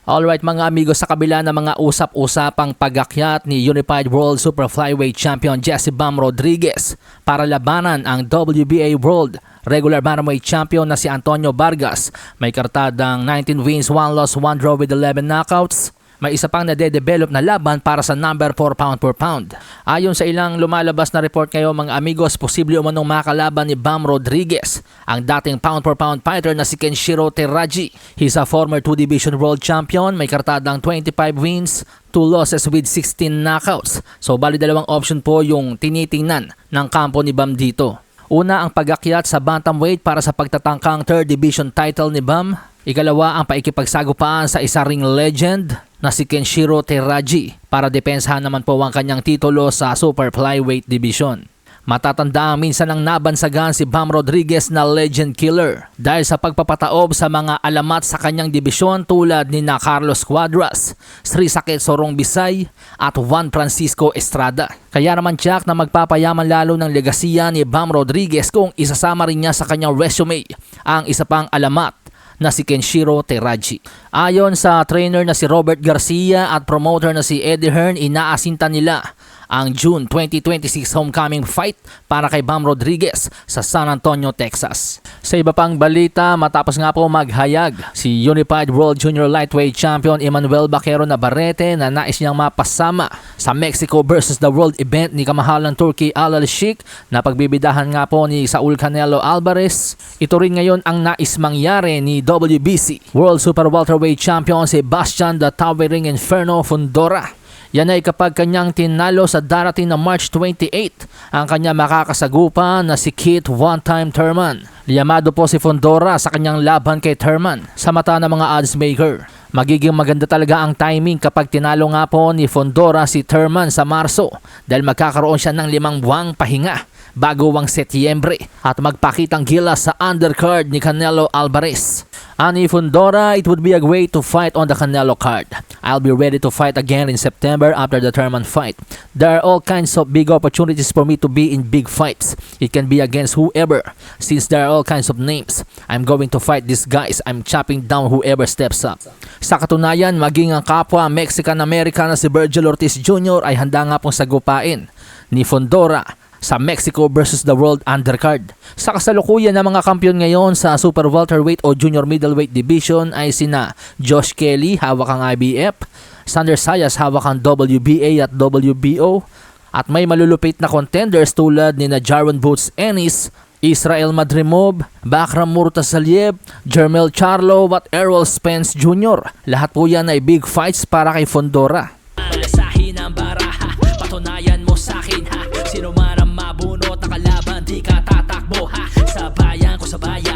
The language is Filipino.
Alright mga amigos, sa kabila ng mga usap-usapang pag-akyat ni Unified World Super Flyweight Champion Jesse Bam Rodriguez para labanan ang WBA World Regular Bantamweight Champion na si Antonio Vargas, may kartadang 19 wins, 1 loss, 1 draw with 11 knockouts. May isa pang nade-develop na laban para sa number 4 pound for pound. Ayon sa ilang lumalabas na report ngayon mga amigos, posible umanong makalaban ni Bam Rodriguez ang dating pound for pound fighter na si Kenshiro Teraji. He's a former 2 Division World Champion, may kartadang 25 wins, 2 losses with 16 knockouts. So bali dalawang option po yung tinitingnan ng kampo ni Bam dito. Una ang pag-akyat sa bantamweight para sa pagtatangkang 3rd Division title ni Bam. Ikalawa ang paikipagsagupaan sa isa ring legend na si Kenshiro Teraji para depensahan naman po ang kanyang titulo sa Super Flyweight Division. Matatanda minsan ang nabansagan si Bam Rodriguez na legend killer dahil sa pagpapataob sa mga alamat sa kanyang dibisyon tulad ni na Carlos Cuadras, Sri Sakit Sorong Bisay at Juan Francisco Estrada. Kaya naman tiyak na magpapayaman lalo ng legasiya ni Bam Rodriguez kung isasama rin niya sa kanyang resume ang isa pang alamat na si Kenshiro Teraji. Ayon sa trainer na si Robert Garcia at promoter na si Eddie Hearn, inaasinta nila ang June 2026 homecoming fight para kay Bam Rodriguez sa San Antonio, Texas. Sa iba pang balita, matapos nga po maghayag si Unified World Junior Lightweight Champion Emmanuel Baquero Navarrete na nais niyang mapasama sa Mexico versus the World event ni kamahalang Turkey Al Sheikh na pagbibidahan nga po ni Saul Canelo Alvarez. Ito rin ngayon ang nais mangyari ni WBC World Super Welterweight Champion Sebastian the Towering Inferno Fundora. Yan ay kapag kanyang tinalo sa darating na March 28 ang kanya makakasagupa na si Keith One-Time Thurman. Liyamado po si Fundora sa kanyang laban kay Thurman sa mata ng mga odds maker. Magiging maganda talaga ang timing kapag tinalo nga po ni Fundora si Thurman sa Marso dahil magkakaroon siya ng 5 buwang pahinga bago ang Setyembre at magpakitang gilas sa undercard ni Canelo Alvarez. Ani Fundora, it would be a great to fight on the Canelo card. I'll be ready to fight again in September after the Thurman fight. There are all kinds of big opportunities for me to be in big fights. It can be against whoever. Since there are all kinds of names, I'm going to fight these guys. I'm chopping down whoever steps up. Sa katunayan, maging ang kapwa Mexican-American na si Virgil Ortiz Jr. ay handa nga pong sagupain ni Fundora sa Mexico versus the World undercard. Sa kasalukuyan ng mga kampiyon ngayon sa Super Welterweight o Junior Middleweight Division ay sina Josh Kelly, hawak ang IBF, Sander Sayas, hawak ang WBA at WBO, at may malulupit na contenders tulad ni na Jaron Boots Ennis, Israel Madrimov, Bakram Murtasaliev, Jermel Charlo at Errol Spence Jr. Lahat po yan ay big fights para kay Fundora. Alasahin ang baraha, patunayan mo sa'kin ha. Sino man ang mabunot na kalaban, di ka tatakbo ha. Sa bayan ko sa bayan.